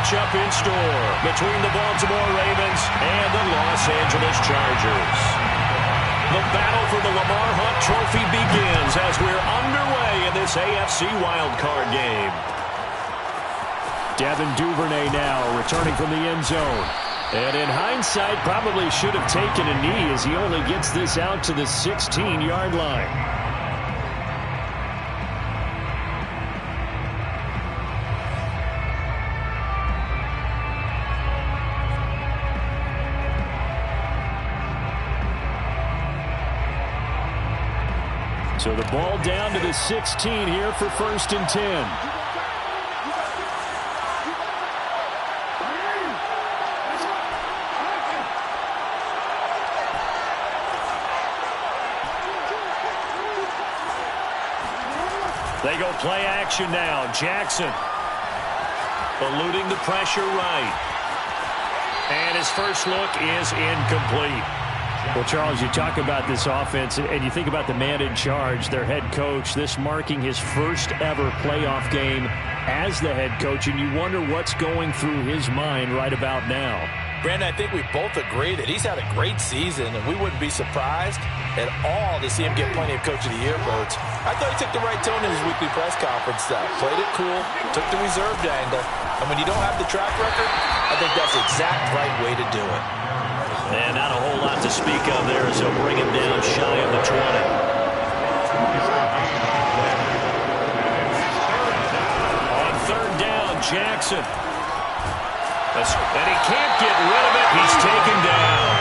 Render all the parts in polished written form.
matchup in store between the Baltimore Ravens and the Los Angeles Chargers. The battle for the Lamar Hunt Trophy begins as we're underway in this AFC wildcard game. Devin Duvernay now returning from the end zone. And in hindsight, probably should have taken a knee as he only gets this out to the 16-yard line. So the ball down to the 16 here for 1st and 10. They go play action now. Jackson eluding the pressure right. And his first look is incomplete. Well, Charles, you talk about this offense, and you think about the man in charge, their head coach, this marking his first ever playoff game as the head coach, and you wonder what's going through his mind right about now. Brandon, I think we both agree that he's had a great season, and we wouldn't be surprised at all to see him get plenty of Coach of the Year votes. I thought he took the right tone in his weekly press conference, played it cool, took the reserved angle, and when you don't have the track record, I think that's the exact right way to do it. And not a whole lot to speak of there as he'll bring him down shy of the 20. On 3rd down, Jackson. And he can't get rid of it. He's taken down.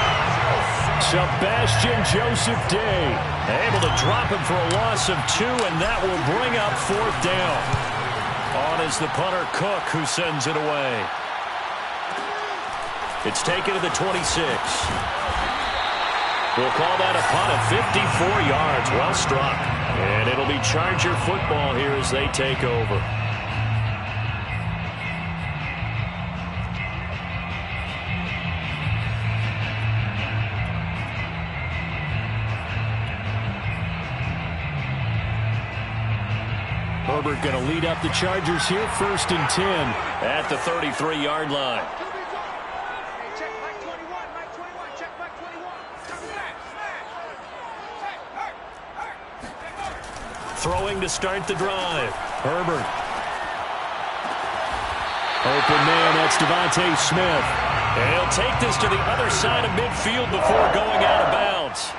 Sebastian Joseph Day able to drop him for a loss of 2, and that will bring up 4th down. On is the punter Cook, who sends it away. It's taken to the 26. We'll call that a punt of 54 yards. Well struck. And it'll be Charger football here as they take over. Herbert going to lead up the Chargers here, 1st and 10 at the 33-yard line. Throwing to start the drive. Herbert. Open man, that's Devontae Smith. And he'll take this to the other side of midfield before going out of bounds.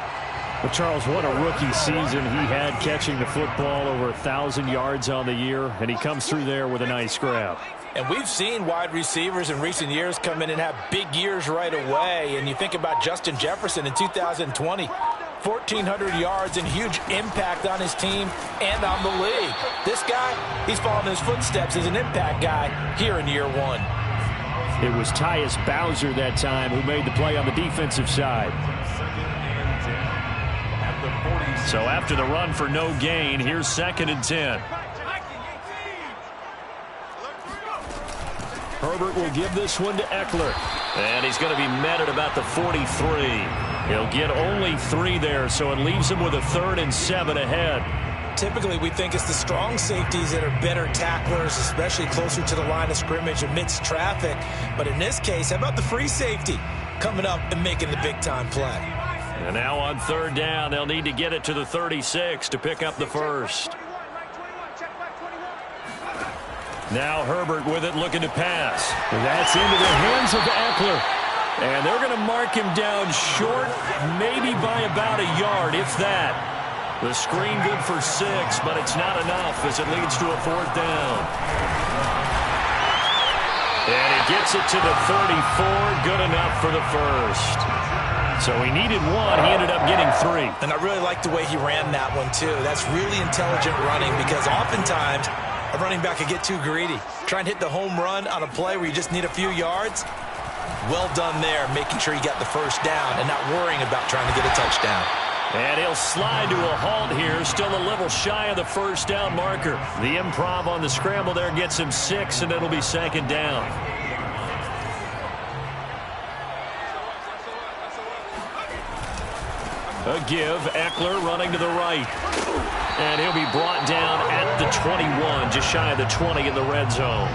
Well, Charles, what a rookie season he had, catching the football over 1,000 yards on the year, and he comes through there with a nice grab. And we've seen wide receivers in recent years come in and have big years right away. And you think about Justin Jefferson in 2020. 1,400 yards and huge impact on his team and on the league. This guy, he's following his footsteps as an impact guy here in year 1. It was Tyus Bowser that time who made the play on the defensive side. So after the run for no gain, here's 2nd and 10. Herbert will give this one to Eckler. And he's going to be met at about the 43. He'll get only 3 there, so it leaves him with a 3rd and 7 ahead. Typically, we think it's the strong safeties that are better tacklers, especially closer to the line of scrimmage amidst traffic. But in this case, how about the free safety coming up and making the big-time play? And now on 3rd down, they'll need to get it to the 36 to pick up the 1st. Now Herbert with it, looking to pass. That's into the hands of Eckler. And they're going to mark him down short, maybe by about a yard, if that. The screen good for 6, but it's not enough as it leads to a 4th down. And he gets it to the 34, good enough for the 1st. So he needed 1, he ended up getting 3. And I really like the way he ran that one, too. That's really intelligent running, because oftentimes a running back could get too greedy. Try and hit the home run on a play where you just need a few yards. Well done there, making sure you got the 1st down and not worrying about trying to get a touchdown. And he'll slide to a halt here, still a little shy of the 1st down marker. The improv on the scramble there gets him 6, and it'll be 2nd down. A give, Eckler running to the right. And he'll be brought down at the 21, just shy of the 20 in the red zone.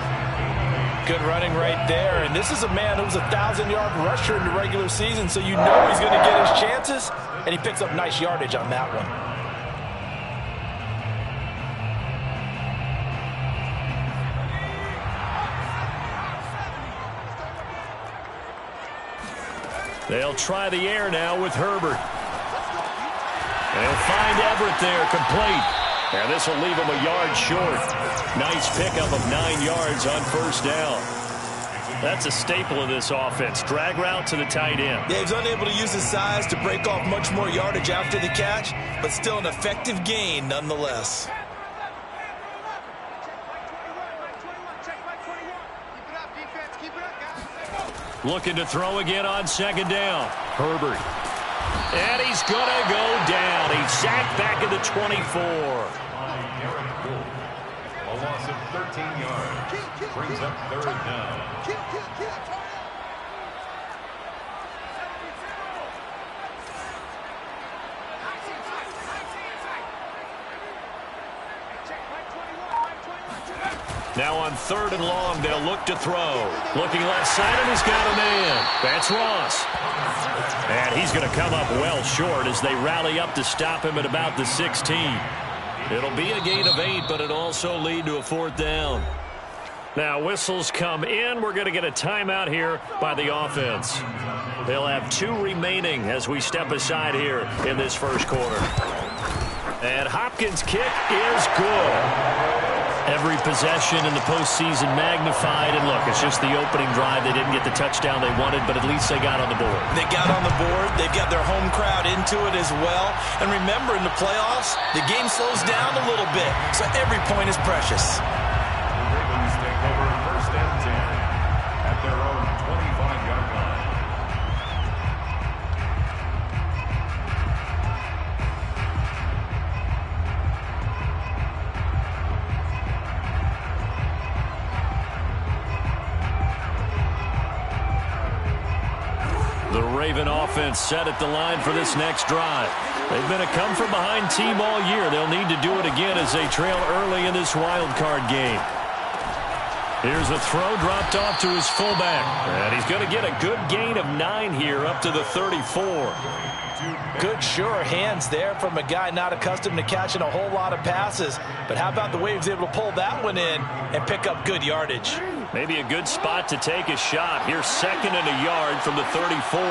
Good running right there. And this is a man who was a 1,000-yard rusher in the regular season, so you know he's going to get his chances, and he picks up nice yardage on that one. They'll try the air now with Herbert. They'll find Everett there, complete. And this will leave him a yard short. Nice pickup of 9 yards on first down. That's a staple of this offense. Drag route to the tight end. Yeah, he's unable to use his size to break off much more yardage after the catch, but still an effective gain nonetheless. Looking to throw again on second down. Herbert. And he's going to go down. He's sacked back at the 24. A loss of 13 yards. Brings up third down. Now on third and long, they'll look to throw. Looking left side, and he's got a man. That's Ross. And he's going to come up well short as they rally up to stop him at about the 16. It'll be a gain of 8, but it'll also lead to a fourth down. Now whistles come in. We're going to get a timeout here by the offense. They'll have 2 remaining as we step aside here in this first quarter. And Hopkins' kick is good. Every possession in the postseason magnified. And look, it's just the opening drive. They didn't get the touchdown they wanted, but at least they got on the board. They got on the board. They've got their home crowd into it as well. And remember, in the playoffs, the game slows down a little bit, so every point is precious. The Ravens take over first and 10 at their own 25-yard line. The Raven offense set at the line for this next drive. They've been a come-from-behind team all year. They'll need to do it again as they trail early in this wild card game. Here's a throw dropped off to his fullback. And he's going to get a good gain of 9 here up to the 34. Good, sure hands there from a guy not accustomed to catching a whole lot of passes. But how about the way he was able to pull that one in and pick up good yardage? Maybe a good spot to take a shot. Here's second and a yard from the 34.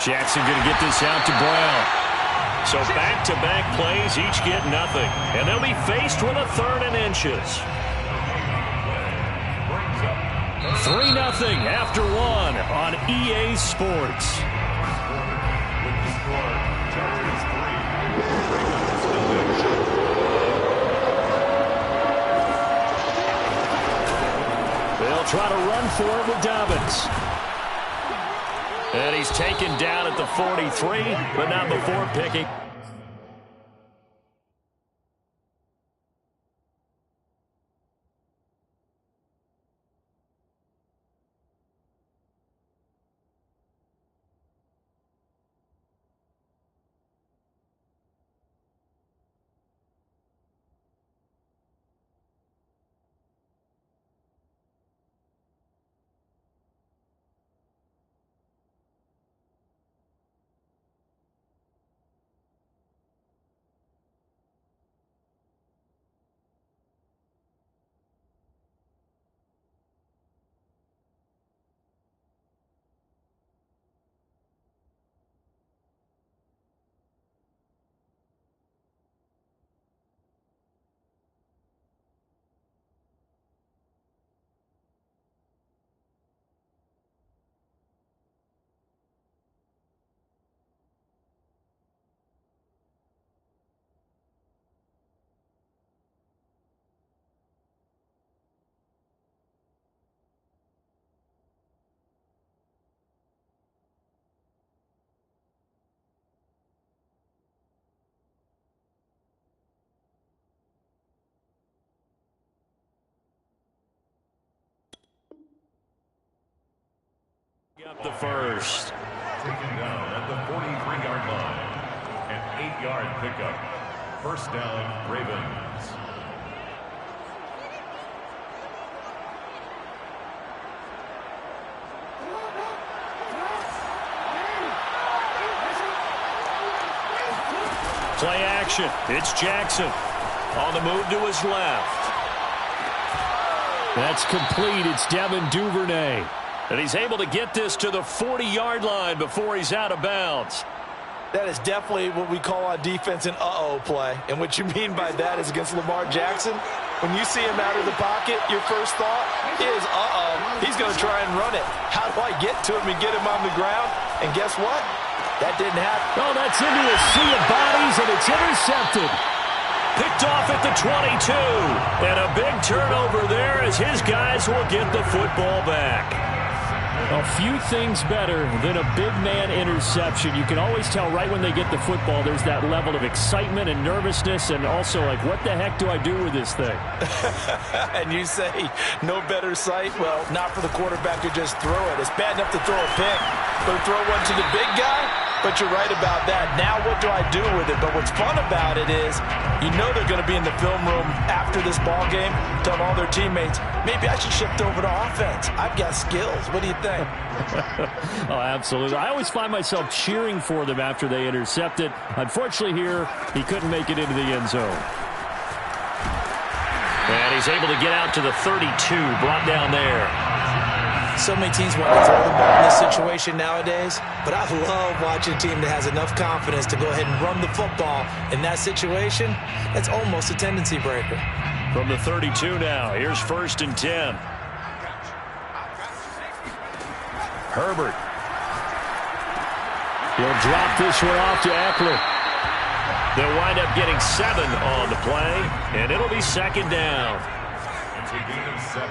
Jackson going to get this out to Brown. So back-to-back plays, each get nothing. And they'll be faced with a third and inches. 3-0 after 1 on EA Sports. They'll try to run for it with Dobbins. And he's taken down at the 43, but not before picking. Up the first. Taken down at the 43-yard line. An 8-yard pickup. First down, Ravens. action. It's Jackson on the move to his left. That's complete. It's Devin Duvernay. And he's able to get this to the 40-yard line before he's out of bounds. That is definitely what we call on defense an uh-oh play. And what you mean by that is against Lamar Jackson, when you see him out of the pocket, your first thought is, uh-oh, he's going to try and run it. How do I get to him and get him on the ground? And guess what? That didn't happen. Oh, that's into a sea of bodies, and it's intercepted. Picked off at the 22. And a big turnover there as his guys will get the football back. A few things better than a big man interception. You can always tell right when they get the football, there's that level of excitement and nervousness, and also like, what the heck do I do with this thing? And you say, no better sight? Well, not for the quarterback to just throw it. It's bad enough to throw a pick, but to throw one to the big guy? But you're right about that. Now what do I do with it? But what's fun about it is you know they're going to be in the film room after this ball game, telling all their teammates, maybe I should shift over to offense. I've got skills. What do you think? Oh, absolutely. I always find myself cheering for them after they intercept it. Unfortunately here, he couldn't make it into the end zone. And he's able to get out to the 32, brought down there. So many teams want to throw the ball in this situation nowadays, but I love watching a team that has enough confidence to go ahead and run the football in that situation. That's almost a tendency breaker. From the 32 now, here's 1st and 10. Herbert. He'll drop this one off to Eckler. They'll wind up getting 7 on the play, and it'll be 2nd down. It's a gain of 7.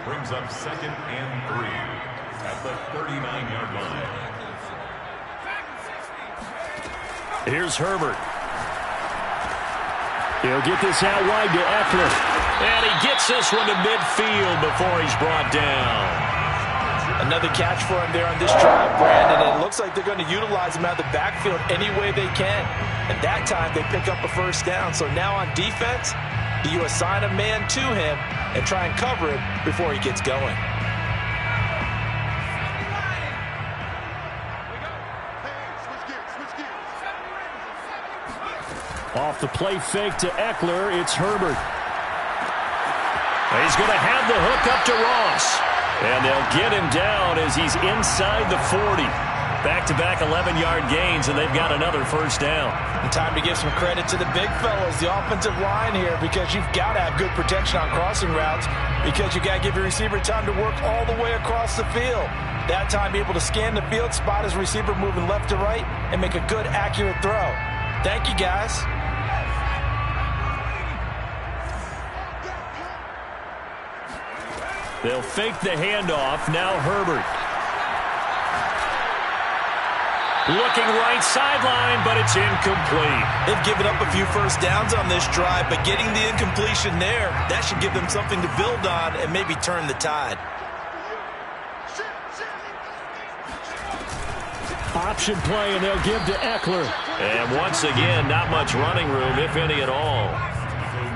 Brings up 2nd and 3 at the 39-yard line. Here's Herbert. He'll get this out wide to Eckler. And he gets this one to midfield before he's brought down. Another catch for him there on this drive, Brandon. And it looks like they're going to utilize him out of the backfield any way they can. And that time they pick up a 1st down. So now on defense, do you assign a man to him and try and cover it before he gets going? Off the play fake to Eckler, it's Herbert. He's going to have the hook up to Ross. And they'll get him down as he's inside the 40. Back-to-back 11-yard gains, and they've got another 1st down. And time to give some credit to the big fellas, the offensive line here, because you've got to have good protection on crossing routes, because you got to give your receiver time to work all the way across the field. That time, be able to scan the field, spot his receiver moving left to right, and make a good, accurate throw. Thank you, guys. They'll fake the handoff. Now Herbert. Looking right sideline, but it's incomplete. They've given up a few 1st downs on this drive, but getting the incompletion there, that should give them something to build on and maybe turn the tide. Option play, and they'll give to Eckler. And once again, not much running room, if any at all.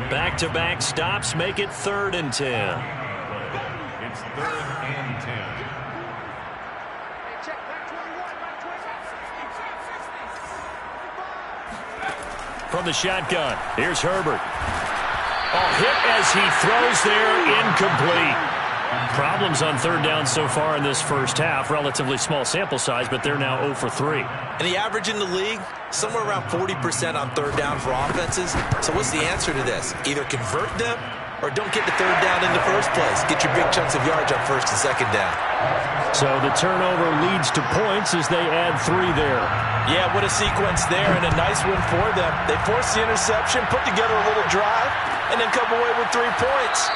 Back-to-back stops make it 3rd and 10. It's 3rd and 10. From the shotgun, here's Herbert. Oh, hit as he throws there, incomplete. Problems on 3rd down so far in this 1st half. Relatively small sample size, but they're now 0 for 3. And the average in the league, somewhere around 40% on 3rd down for offenses. So what's the answer to this? Either convert them or don't get the 3rd down in the first place. Get your big chunks of yards on 1st and 2nd down. So the turnover leads to points as they add 3 there. Yeah, what a sequence there, and a nice win for them. They forced the interception, put together a little drive, and then come away with 3 points.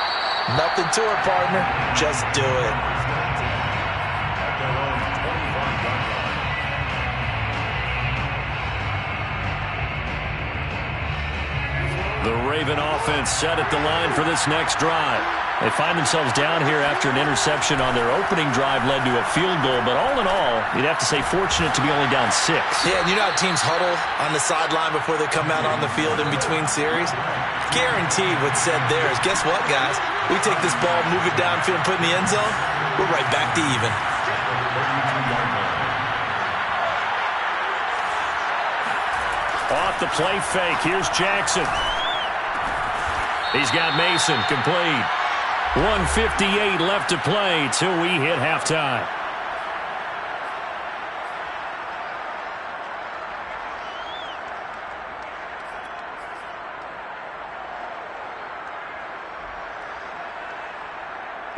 Nothing to it, partner. Just do it. The Raven offense set at the line for this next drive. They find themselves down here after an interception on their opening drive led to a field goal. But all in all, you'd have to say fortunate to be only down 6. Yeah, and you know how teams huddle on the sideline before they come out on the field in between series? Guaranteed what's said there is, guess what, guys? We take this ball, move it downfield, and put it in the end zone, we're right back to even. Off the play fake. Here's Jackson. He's got Mason complete. 1:58 left to play till we hit halftime.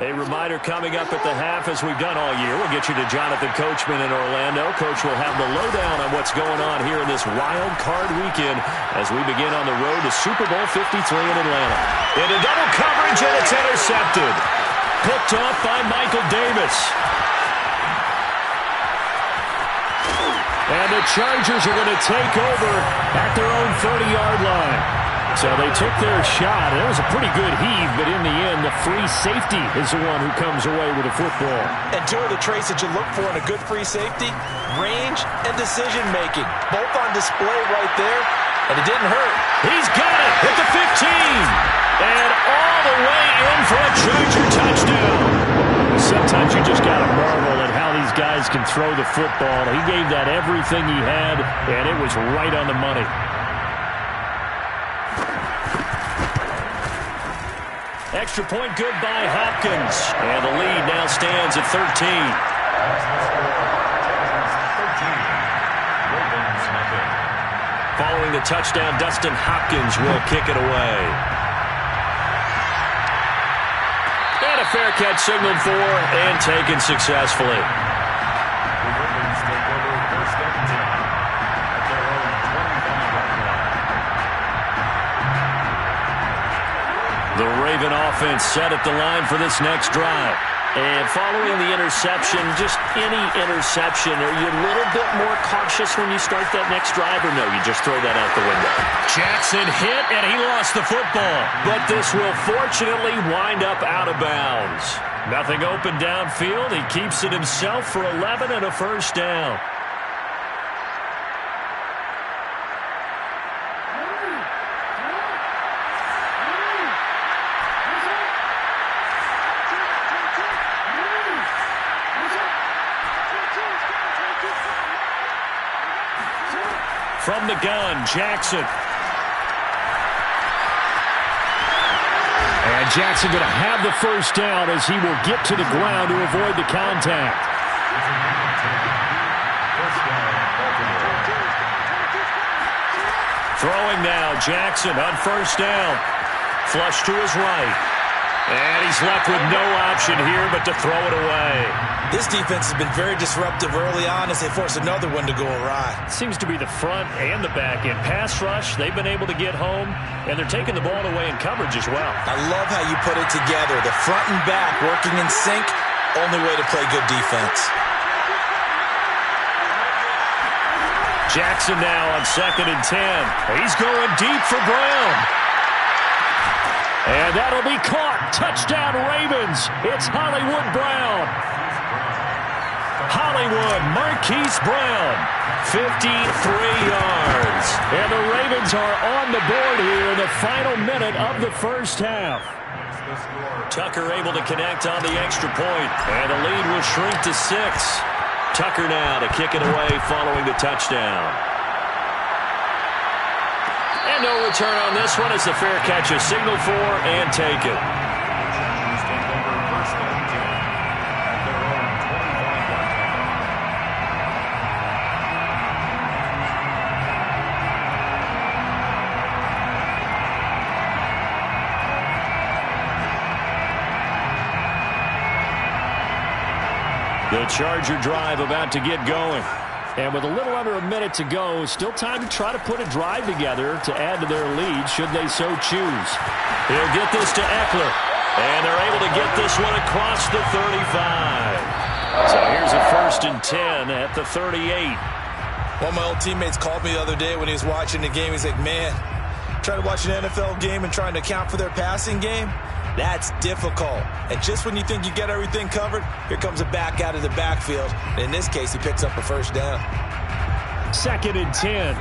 A reminder coming up at the half, as we've done all year. We'll get you to Jonathan Coachman in Orlando. Coach will have the lowdown on what's going on here in this wild card weekend as we begin on the road to Super Bowl 53 in Atlanta. Into double coverage, and it's intercepted. Picked off by Michael Davis. And the Chargers are going to take over at their own 30-yard line. So they took their shot. It was a pretty good heave, but in the end, the free safety is the one who comes away with the football. And two of the traits that you look for in a good free safety, range and decision-making. Both on display right there, and it didn't hurt. He's got it at the 15. And all the way in for a Charger touchdown. Sometimes you just got to marvel at how these guys can throw the football. He gave that everything he had, and it was right on the money. Extra point good by Hopkins. And the lead now stands at 13. Following the touchdown, Dustin Hopkins will kick it away. And a fair catch signaled for and taken successfully. The Raven offense set at the line for this next drive. And following the interception, just any interception, are you a little bit more cautious when you start that next drive, or no, you just throw that out the window? Jackson hit, and he lost the football. But this will fortunately wind up out of bounds. Nothing open downfield. He keeps it himself for 11 and a first down. From the gun, Jackson. And Jackson going to have the first down as he will get to the ground to avoid the contact. Throwing now, Jackson on first down. Flush to his right. And he's left with no option here but to throw it away. This defense has been very disruptive early on as they force another one to go awry. Seems to be the front and the back end. Pass rush, they've been able to get home, and they're taking the ball away in coverage as well. I love how you put it together. The front and back working in sync, only way to play good defense. Jackson now on 2nd and 10. He's going deep for Brown. And that'll be caught. Touchdown, Ravens. It's Hollywood Brown. Hollywood, Marquise Brown, 53 yards. And the Ravens are on the board here in the final minute of the first half. Tucker able to connect on the extra point. And the lead will shrink to 6. Tucker now to kick it away following the touchdown. And no return on this one as the fair catch is signaled for and taken. The Charger drive about to get going. And with a little under a minute to go, still time to try to put a drive together to add to their lead should they so choose. He'll get this to Eckler. And they're able to get this one across the 35. So here's a 1st and 10 at the 38. One of my old teammates called me the other day when he was watching the game. He's like, man, trying to watch an NFL game and trying to account for their passing game? That's difficult. And just when you think you get everything covered, here comes a back out of the backfield. And in this case, he picks up a first down. 2nd and 10.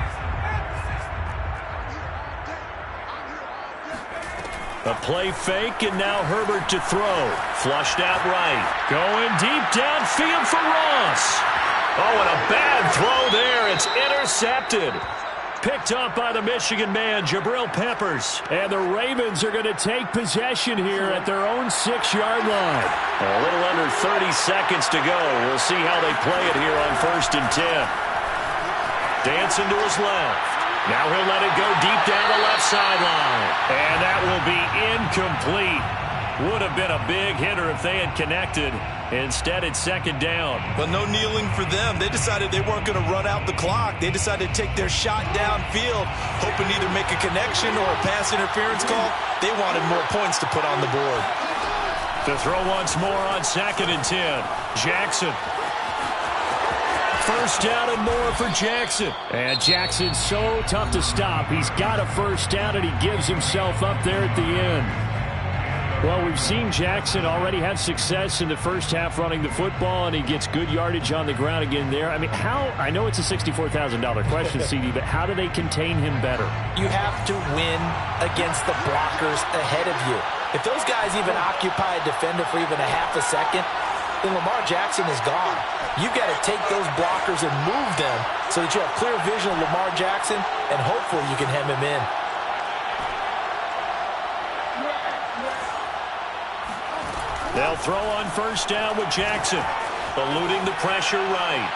A play fake, and now Herbert to throw. Flushed out right. Going deep downfield for Ross. Oh, and a bad throw there. It's intercepted. Picked up by the Michigan man, Jabril Peppers. And the Ravens are going to take possession here at their own 6-yard line. A little under 30 seconds to go. We'll see how they play it here on 1st and 10. Dancing to his left. Now he'll let it go deep down the left sideline. And that will be incomplete. Would have been a big hitter if they had connected. Instead, it's 2nd down. But no kneeling for them. They decided they weren't going to run out the clock. They decided to take their shot downfield, hoping to either make a connection or a pass interference call. They wanted more points to put on the board. To throw once more on 2nd and 10. Jackson. 1st down and more for Jackson. And Jackson's so tough to stop. He's got a 1st down, and he gives himself up there at the end. Well, we've seen Jackson already have success in the first half running the football, and he gets good yardage on the ground again there. I mean, I know it's a $64,000 question, CD, but how do they contain him better? You have to win against the blockers ahead of you. If those guys even occupy a defender for even a half a second, then Lamar Jackson is gone. You've got to take those blockers and move them so that you have clear vision of Lamar Jackson, and hopefully you can hem him in. They'll throw on 1st down with Jackson, eluding the pressure right.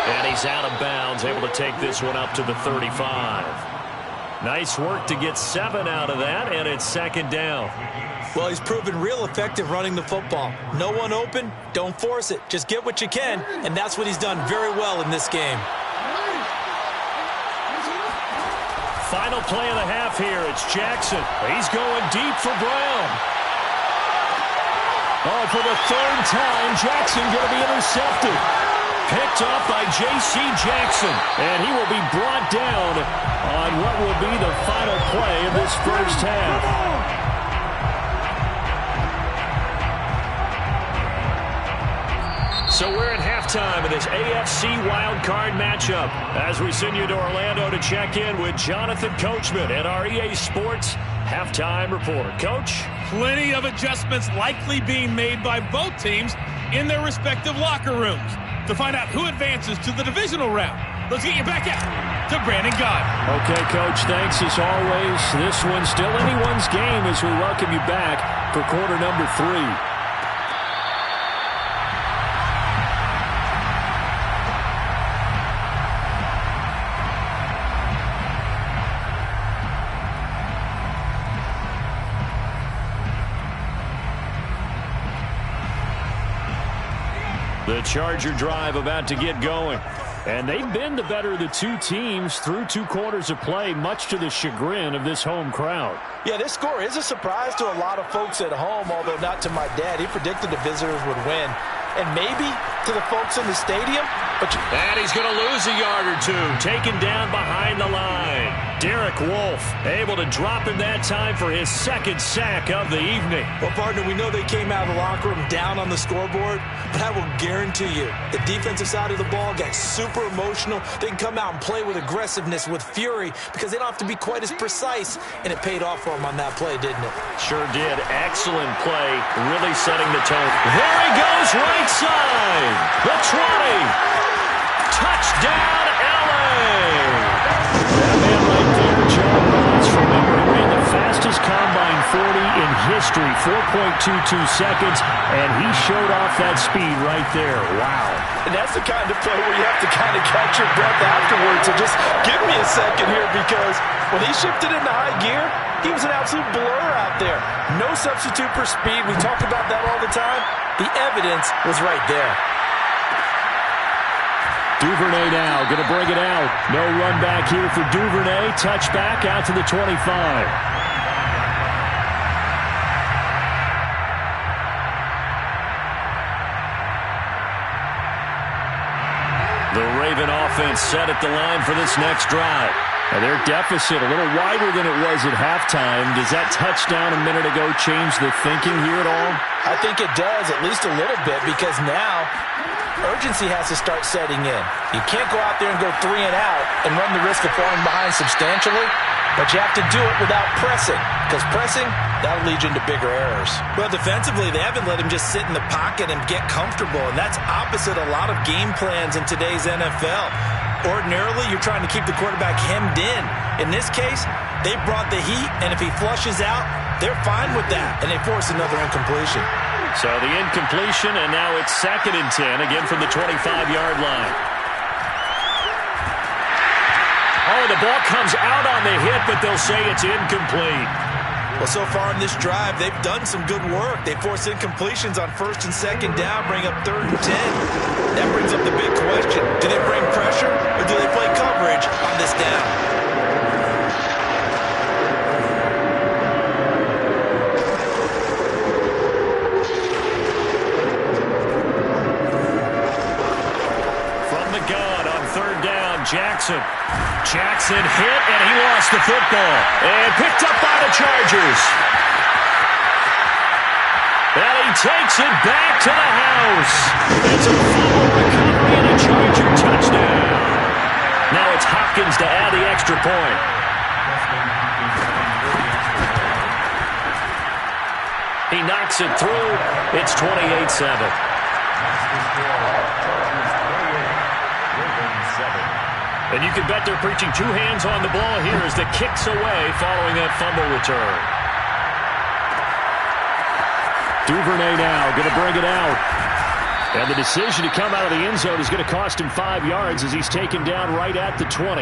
And he's out of bounds, able to take this one up to the 35. Nice work to get 7 out of that, and it's 2nd down. Well, he's proven real effective running the football. No one open, don't force it. Just get what you can, and that's what he's done very well in this game. Final play of the half here. It's Jackson. He's going deep for Brown. Oh, for the 3rd time, Jackson going to be intercepted. Picked up by J.C. Jackson. And he will be brought down on what will be the final play of this first half. So we're at halftime of this AFC wildcard matchup as we send you to Orlando to check in with Jonathan Coachman at our EA Sports halftime report. Coach? Plenty of adjustments likely being made by both teams in their respective locker rooms. To find out who advances to the divisional round, let's get you back out to Brandon Gaudin. Okay, Coach, thanks as always. This one's still anyone's game as we welcome you back for quarter number 3. The Charger drive about to get going. And they've been the better of the two teams through 2 quarters of play, much to the chagrin of this home crowd. Yeah, this score is a surprise to a lot of folks at home, although not to my dad. He predicted the visitors would win. And maybe to the folks in the stadium. And he's going to lose a yard or 2, taken down behind the line. Derek Wolfe able to drop him that time for his 2nd sack of the evening. Well, partner, we know they came out of the locker room down on the scoreboard, but I will guarantee you the defensive side of the ball got super emotional. They can come out and play with aggressiveness, with fury, because they don't have to be quite as precise, and it paid off for them on that play, didn't it? Sure did. Excellent play, really setting the tone. There he goes, right side. The 20. Touchdown, L.A. That man right there, John Ross, from memory, ran the fastest combine 40 in history, 4.22 seconds, and he showed off that speed right there. Wow. And that's the kind of play where you have to kind of catch your breath afterwards. So just give me a second here, because when he shifted into high gear, he was an absolute blur out there. No substitute for speed. We talk about that all the time. The evidence was right there. Duvernay now going to bring it out. No run back here for Duvernay. Touchback out to the 25. The Raven offense set at the line for this next drive. And their deficit a little wider than it was at halftime. Does that touchdown a minute ago change the thinking here at all? I think it does, at least a little bit, because now urgency has to start setting in. You can't go out there and go 3 and out and run the risk of falling behind substantially, but you have to do it without pressing, because pressing that'll lead you into bigger errors. Well, defensively, they haven't let him just sit in the pocket and get comfortable, and that's opposite a lot of game plans in today's NFL. Ordinarily, you're trying to keep the quarterback hemmed in. In this case, they brought the heat, and if he flushes out, they're fine with that, and they force another incompletion. So the incompletion, and now it's 2nd and 10, again from the 25-yard line. Oh, the ball comes out on the hit, but they'll say it's incomplete. Well, so far in this drive, they've done some good work. They force incompletions on 1st and 2nd down, bring up 3rd and 10. That brings up the big question. Do they bring pressure, or do they play coverage on this down? Jackson hit, and he lost the football. And picked up by the Chargers. And he takes it back to the house. It's a fumble recovery and a Charger touchdown. Now it's Hopkins to add the extra point. He knocks it through. It's 28-7. And you can bet they're preaching 2 hands on the ball here as the kick's away following that fumble return. Duvernay now going to bring it out. And the decision to come out of the end zone is going to cost him 5 yards as he's taken down right at the 20.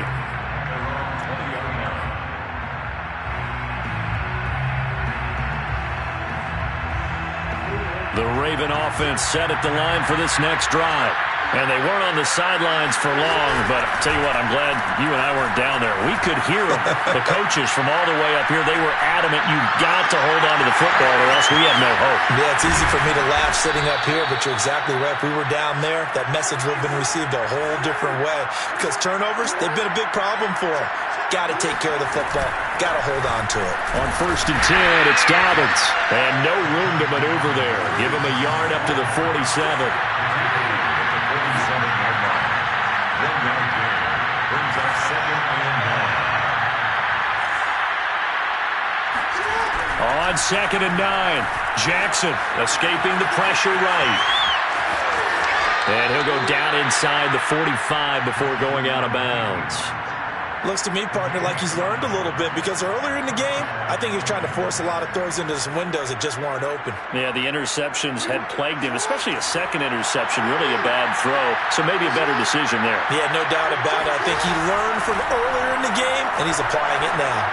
The Raven offense set at the line for this next drive. And they weren't on the sidelines for long, but I'll tell you what, I'm glad you and I weren't down there. We could hear them, the coaches from all the way up here. They were adamant, you've got to hold on to the football or else we have no hope. Yeah, it's easy for me to laugh sitting up here, but you're exactly right. If we were down there, that message would have been received a whole different way. Because turnovers, they've been a big problem for them. Got to take care of the football. Got to hold on to it. On 1st and 10, it's Dobbins. And no room to maneuver there. Give him a yard up to the 47. On 2nd and 9, Jackson escaping the pressure right. And he'll go down inside the 45 before going out of bounds. Looks to me, partner, like he's learned a little bit because earlier in the game, I think he was trying to force a lot of throws into some windows that just weren't open. Yeah, the interceptions had plagued him, especially a second interception, really a bad throw. So maybe a better decision there. Yeah, no doubt about it. I think he learned from earlier in the game, and he's applying it now.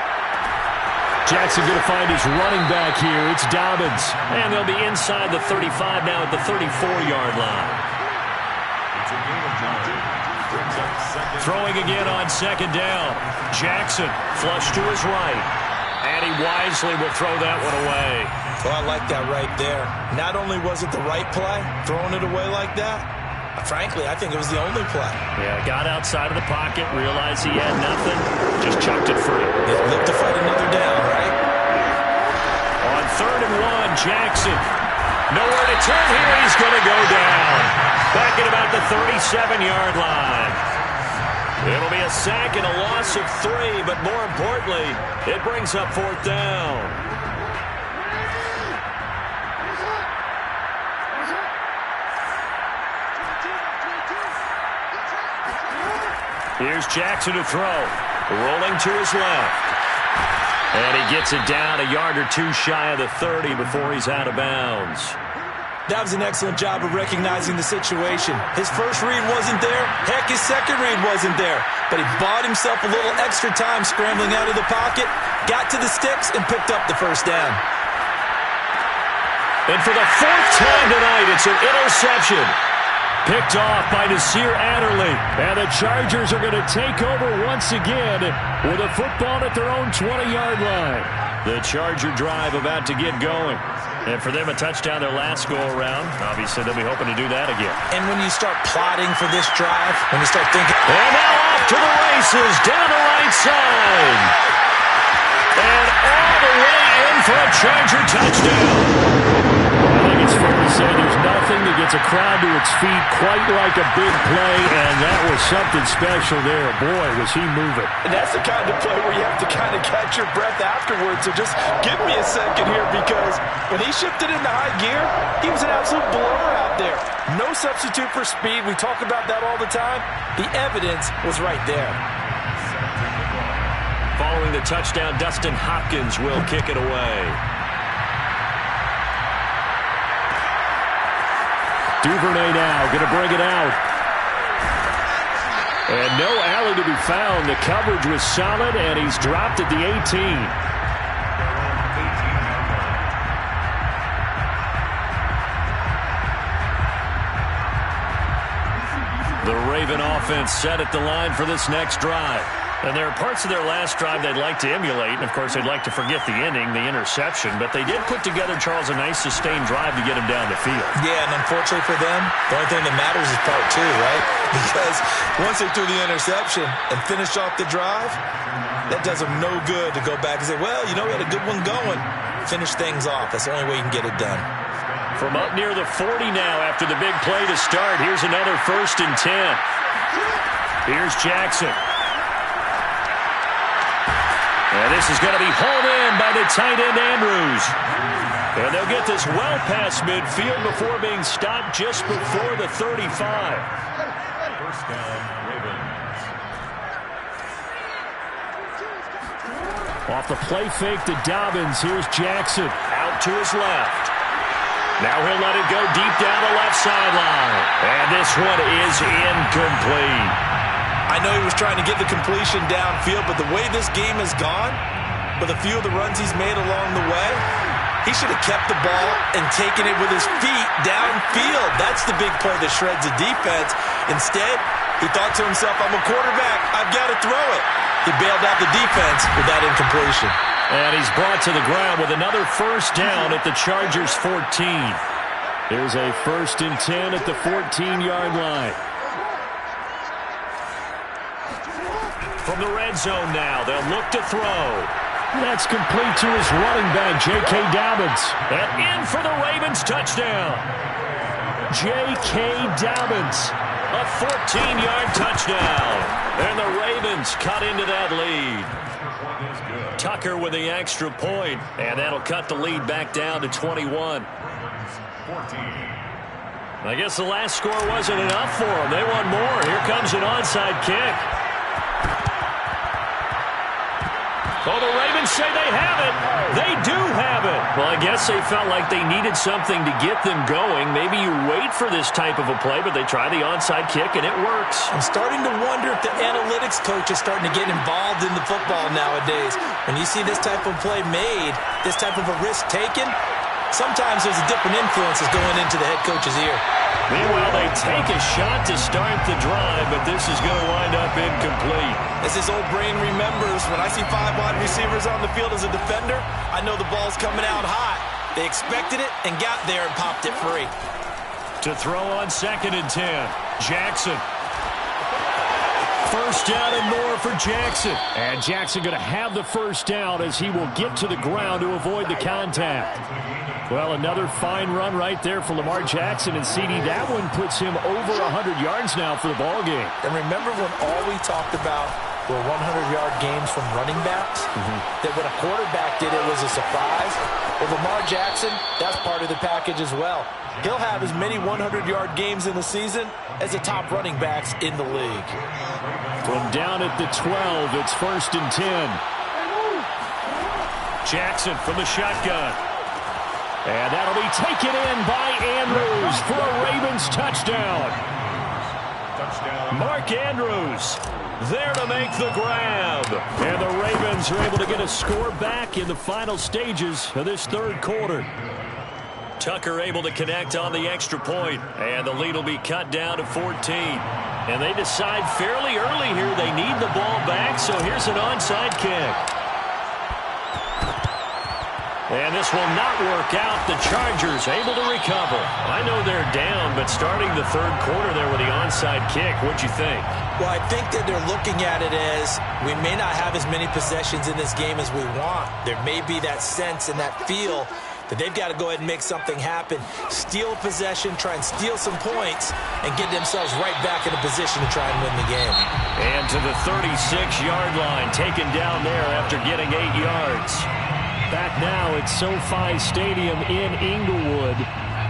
Jackson going to find his running back here. It's Dobbins. And they'll be inside the 35 now at the 34-yard line. Throwing again on 2nd down. Jackson flush to his right. And he wisely will throw that one away. Well, I like that right there. Not only was it the right play, throwing it away like that, frankly, I think it was the only play. Yeah, got outside of the pocket, realized he had nothing, just chucked it free. Look to fight another down, right? On 3rd and 1, Jackson. Nowhere to turn here. He's going to go down. Back at about the 37-yard line. It'll be a sack and a loss of 3, but more importantly, it brings up 4th down. Here's Jackson to throw. Rolling to his left. And he gets it down a yard or 2 shy of the 30 before he's out of bounds. That was an excellent job of recognizing the situation. His first read wasn't there. Heck, his second read wasn't there. But he bought himself a little extra time scrambling out of the pocket, got to the sticks, and picked up the 1st down. And for the 4th time tonight, it's an interception. Picked off by Nasir Adderley. And the Chargers are going to take over once again with a football at their own 20-yard line. The Charger drive about to get going. And for them, a touchdown their last go-around. Obviously, they'll be hoping to do that again. And when you start plotting for this drive, when you start thinking... And now off to the races, down the right side. And all the way in for a Charger touchdown. I think it's fair to say there's nothing that gets a crowd to its feet quite like a big play, and that was something special there. Boy, was he moving. And that's the kind of play where you have to kind trying to catch your breath afterwards, so just give me a second here, because when he shifted into high gear, he was an absolute blower out there. No substitute for speed. We talk about that all the time. The evidence was right there. Following the touchdown, Dustin Hopkins will kick it away. Duvernay now going to bring it out. And no alley to be found. The coverage was solid, and he's dropped at the 18. The Raven offense set at the line for this next drive. And there are parts of their last drive they'd like to emulate. And, of course, they'd like to forget the inning, the interception. But they did put together, Charles, a nice sustained drive to get him down the field. Yeah, and unfortunately for them, the only thing that matters is part two, right? Because once they threw the interception and finished off the drive, that does them no good to go back and say, well, you know, we had a good one going. Finish things off. That's the only way you can get it done. From up near the 40 now after the big play to start. Here's another 1st and 10. Here's Jackson. And this is going to be hauled in by the tight end, Andrews. And they'll get this well past midfield before being stopped just before the 35. First down, Ravens. Off the play fake to Dobbins. Here's Jackson out to his left. Now he'll let it go deep down the left sideline. And this one is incomplete. I know he was trying to get the completion downfield, but the way this game has gone, with a few of the runs he's made along the way, he should have kept the ball and taken it with his feet downfield. That's the big play that shreds the defense. Instead, he thought to himself, I'm a quarterback, I've got to throw it. He bailed out the defense with that incompletion. And he's brought to the ground with another 1st down at the Chargers' 14. There's a 1st and 10 at the 14-yard line. From the red zone now, they'll look to throw. That's complete to his running back, J.K. Dobbins. And in for the Ravens touchdown. J.K. Dobbins, a 14-yard touchdown. And the Ravens cut into that lead. Tucker with the extra point, and that'll cut the lead back down to 21. I guess the last score wasn't enough for them. They want more. Here comes an onside kick. Oh, the Ravens say they have it. They do have it. Well, I guess they felt like they needed something to get them going. Maybe you wait for this type of a play, but they try the onside kick, and it works. I'm starting to wonder if the analytics coach is starting to get involved in the football nowadays. When you see this type of play made, this type of a risk taken, sometimes there's a different influences going into the head coach's ear. Meanwhile, they take a shot to start the drive, but this is going to wind up incomplete. As his old brain remembers, when I see 5 wide receivers on the field as a defender, I know the ball's coming out hot. They expected it and got there and popped it free. To throw on 2nd and 10, Jackson. 1st down and more for Jackson. And Jackson going to have the 1st down as he will get to the ground to avoid the contact. Well, another fine run right there for Lamar Jackson and CD. That one puts him over 100 yards now for the ball game. And remember when all we talked about were 100-yard games from running backs? That when a quarterback did it was a surprise? Well, Lamar Jackson, that's part of the package as well. He'll have as many 100-yard games in the season as the top running backs in the league. From down at the 12, it's 1st and 10. Jackson from the shotgun. And that'll be taken in by Andrews for a Ravens touchdown. Mark Andrews there to make the grab. And the Ravens are able to get a score back in the final stages of this 3rd quarter. Tucker able to connect on the extra point, and the lead will be cut down to 14. And they decide fairly early here they need the ball back, so here's an onside kick. And this will not work out. The Chargers able to recover. I know they're down, but starting the 3rd quarter there with the onside kick, what'd you think? Well, I think that they're looking at it as we may not have as many possessions in this game as we want. There may be that sense and that feel But they've got to go ahead and make something happen, steal possession, try and steal some points, and get themselves right back in a position to try and win the game. And to the 36-yard line, taken down there after getting 8 yards. Back now at SoFi Stadium in Inglewood,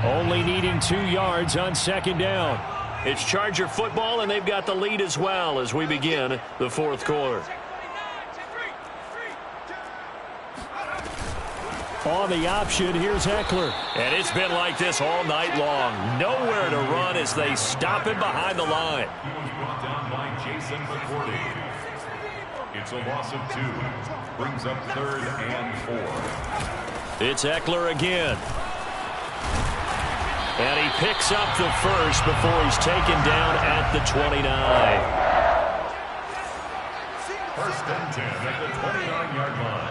only needing 2 yards on second down. It's Charger football, and they've got the lead as well as we begin the fourth quarter. On the option, here's Eckler. And it's been like this all night long. Nowhere to run as they stop him behind the line. He was brought down by Jason McCourty. It's a loss of 2. Brings up 3rd and 4. It's Eckler again. And he picks up the first before he's taken down at the 29. 1st and 10 at the 29-yard line.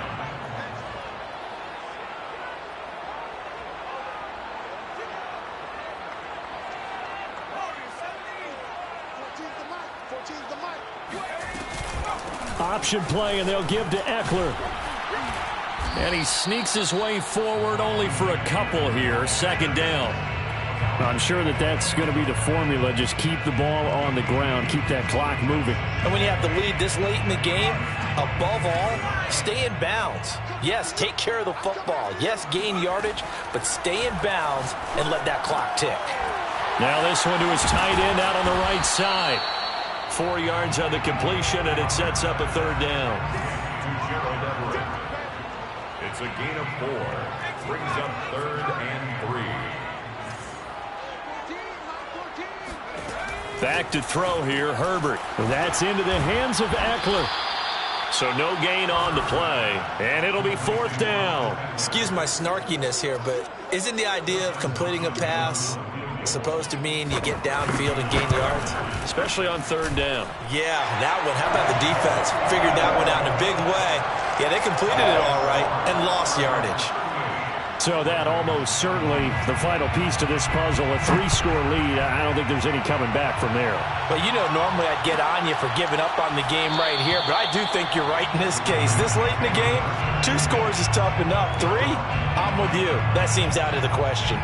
Option play, and they'll give to Eckler. And he sneaks his way forward only for a couple here. Second down. I'm sure that's going to be the formula. Just keep the ball on the ground. Keep that clock moving. And when you have the lead this late in the game, above all, stay in bounds. Yes, take care of the football. Yes, gain yardage, but stay in bounds and let that clock tick. Now this one to his tight end out on the right side. 4 yards on the completion, and it sets up a third down. To Gerald Everett. It's a gain of 4. Brings up 3rd and 3. Back to throw here, Herbert. That's into the hands of Eckler. So no gain on the play, and it'll be 4th down. Excuse my snarkiness here, but isn't the idea of completing a pass supposed to mean you get downfield and gain yards? Especially on 3rd down. Yeah, that one. How about the defense? Figured that one out in a big way. Yeah, they completed it all right and lost yardage. So that almost certainly the final piece to this puzzle, a 3-score lead. I don't think there's any coming back from there. But, normally I'd get on you for giving up on the game right here, but I do think you're right in this case. This late in the game, 2 scores is tough enough. 3, I'm with you. That seems out of the question.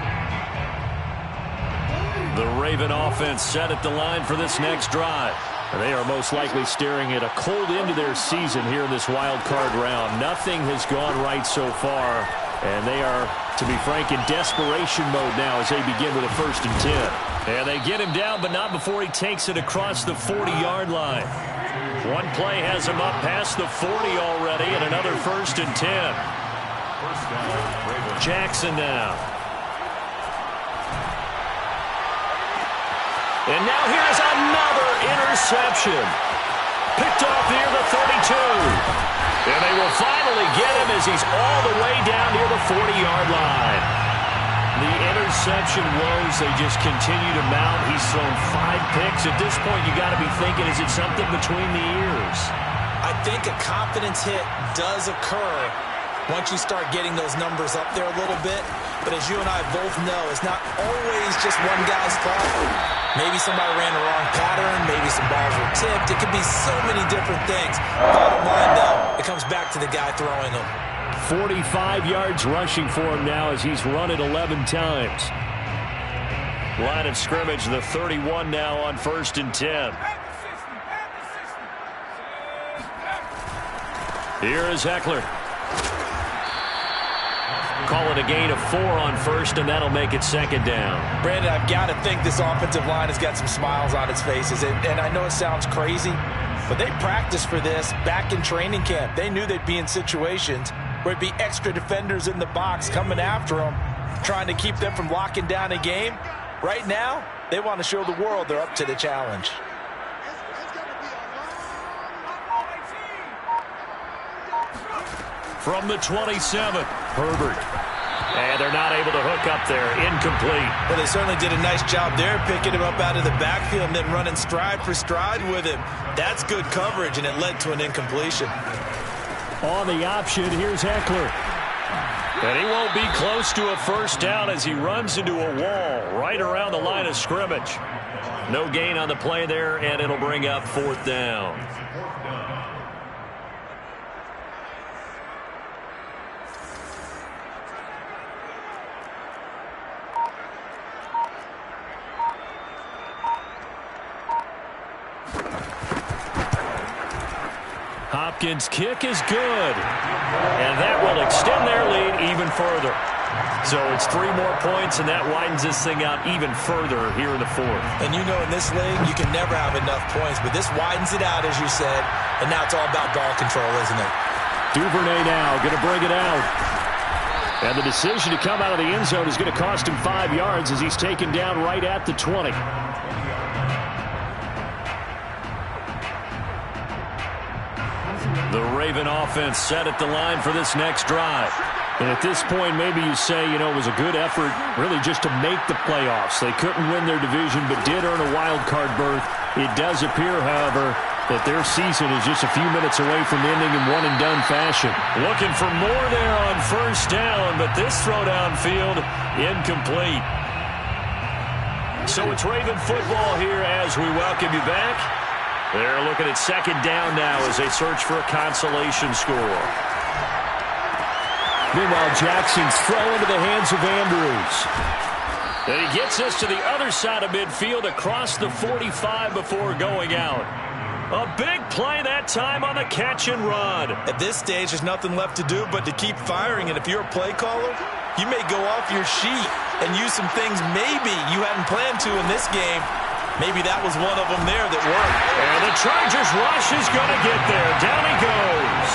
The Raven offense set at the line for this next drive. They are most likely staring at a cold end to their season here in this wild card round. Nothing has gone right so far, and they are, to be frank, in desperation mode now as they begin with a 1st and 10. And they get him down, but not before he takes it across the 40-yard line. One play has him up past the 40 already, and another 1st and 10. First down, Raven. Jackson now. And now here's another interception. Picked off near the 32. And they will finally get him as he's all the way down near the 40-yard line. The interception woes, they just continue to mount. He's thrown 5 picks. At this point, you got to be thinking, is it something between the ears? I think a confidence hit does occur once you start getting those numbers up there a little bit. But as you and I both know, it's not always just one guy's fault. Maybe somebody ran the wrong pattern. Maybe some balls were tipped. It could be so many different things. Bottom line, though, it comes back to the guy throwing them. 45 yards rushing for him now as he's run it 11 times. Line of scrimmage, the 31 now on 1st and 10. Here is Eckler. Call it a gain of 4 on 1st, and that'll make it 2nd down. Brandon, I've got to think this offensive line has got some smiles on its faces. And I know it sounds crazy, but they practiced for this back in training camp. They knew they'd be in situations where it'd be extra defenders in the box coming after them, trying to keep them from locking down a game. Right now, they want to show the world they're up to the challenge. From the 27, Herbert. And they're not able to hook up there. Incomplete. Well, they certainly did a nice job there, picking him up out of the backfield and then running stride for stride with him. That's good coverage, and it led to an incompletion. On the option, here's Eckler. And he won't be close to a 1st down as he runs into a wall right around the line of scrimmage. No gain on the play there, and it'll bring up 4th down. Hopkins' kick is good. And that will extend their lead even further. So it's 3 more points, and that widens this thing out even further here in the fourth. And you know in this league, you can never have enough points, but this widens it out, as you said, and now it's all about ball control, isn't it? Duvernay now going to bring it out. And the decision to come out of the end zone is going to cost him 5 yards as he's taken down right at the 20. The Raven offense set at the line for this next drive. And at this point, maybe you say, you know, it was a good effort really just to make the playoffs. They couldn't win their division but did earn a wild card berth. It does appear, however, that their season is just a few minutes away from ending in one-and-done fashion. Looking for more there on first down, but this throw downfield incomplete. So it's Raven football here as we welcome you back. They're looking at second down now as they search for a consolation score. Meanwhile, Jackson's throw into the hands of Andrews. And he gets us to the other side of midfield across the 45 before going out. A big play that time on the catch and run. At this stage, there's nothing left to do but to keep firing. And if you're a play caller, you may go off your sheet and use some things maybe you hadn't planned to in this game. Maybe that was one of them there that worked. And the Chargers rush is going to get there. Down he goes.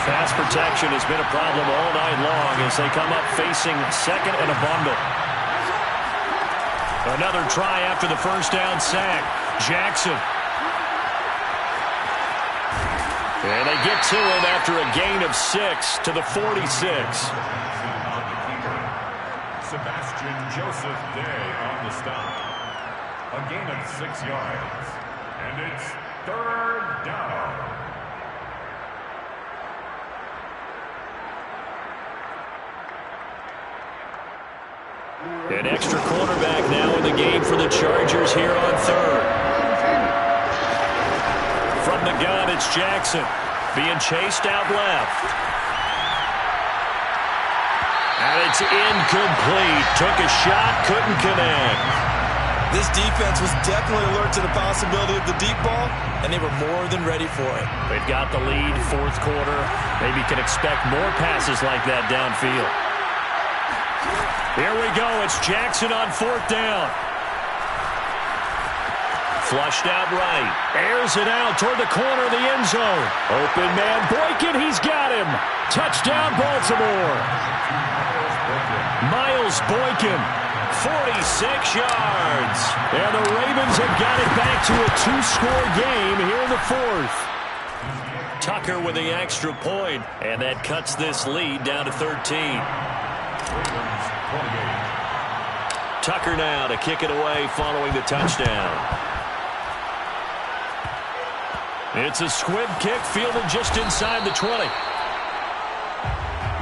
Pass protection has been a problem all night long as they come up facing second and a bundle. Another try after the first down sack. Jackson. And they get to him after a gain of 6 to the 46. Sebastian Joseph Day on the stop. A gain of 6 yards. And it's third down. An extra cornerback now in the game for the Chargers here on third. From the gun, it's Jackson being chased out left. And it's incomplete. Took a shot, couldn't connect. This defense was definitely alert to the possibility of the deep ball, and they were more than ready for it. They've got the lead, fourth quarter. Maybe can expect more passes like that downfield. Here we go. It's Jackson on fourth down. Flushed out right. Airs it out toward the corner of the end zone. Open man Boykin. He's got him. Touchdown, Baltimore. Miles Boykin, 46 yards. And the Ravens have got it back to a 2-score game here in the fourth. Tucker with the extra point, and that cuts this lead down to 13. Tucker now to kick it away following the touchdown. It's a squib kick fielded just inside the 20.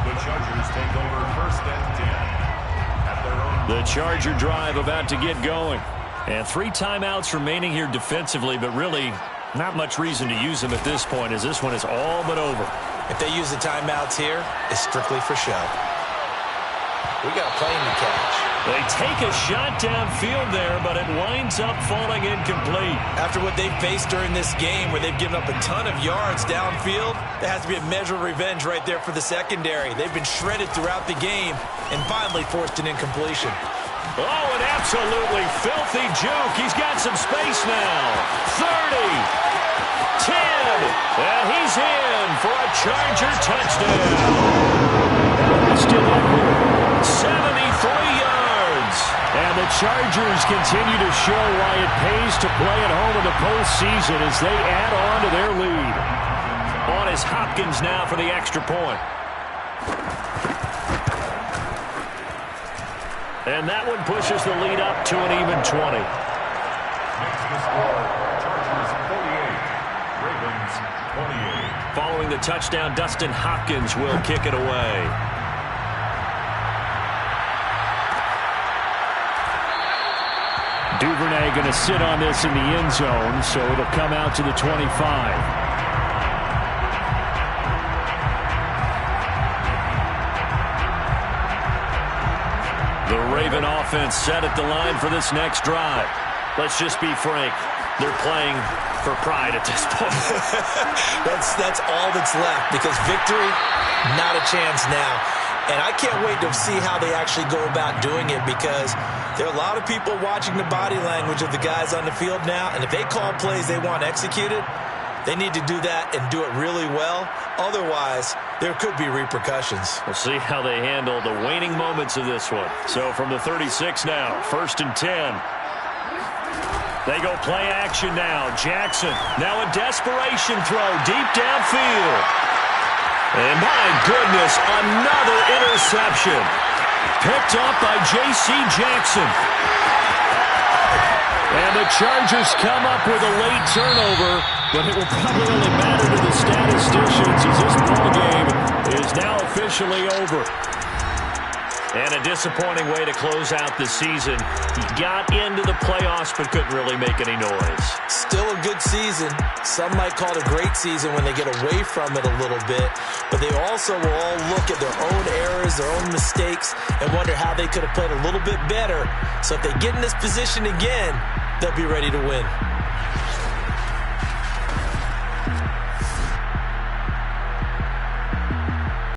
The Chargers take over first and 10 at their own. The Charger drive about to get going. And 3 timeouts remaining here defensively, but really not much reason to use them at this point as this one is all but over. If they use the timeouts here, it's strictly for show. We got a plane to catch. They take a shot downfield there, but it winds up falling incomplete. After what they've faced during this game where they've given up a ton of yards downfield, there has to be a measure of revenge right there for the secondary. They've been shredded throughout the game and finally forced an incompletion. Oh, an absolutely filthy juke. He's got some space now. 30, 10, and he's in for a Charger touchdown. Still up 73 yards. And the Chargers continue to show why it pays to play at home in the postseason as they add on to their lead. On is Hopkins now for the extra point. And that one pushes the lead up to an even 20. Next to score, Chargers 48, Ravens 28. Following the touchdown, Dustin Hopkins will kick it away. Duvernay going to sit on this in the end zone, so it'll come out to the 25. The Raven offense set at the line for this next drive. Let's just be frank. They're playing for pride at this point. That's all that's left, because victory, not a chance now. And I can't wait to see how they actually go about doing it, because there are a lot of people watching the body language of the guys on the field now, and if they call plays they want executed, they need to do that and do it really well. Otherwise, there could be repercussions. We'll see how they handle the waning moments of this one. So from the 36 now, 1st and 10. They go play action now. Jackson, now a desperation throw deep downfield. And my goodness, another interception. Picked up by J.C. Jackson. And the Chargers come up with a late turnover, but it will probably only matter to the statisticians as this ball game is now officially over. And a disappointing way to close out the season. He got into the playoffs but couldn't really make any noise. Still a good season. Some might call it a great season when they get away from it a little bit. But they also will all look at their own errors, their own mistakes, and wonder how they could have played a little bit better. So if they get in this position again, they'll be ready to win.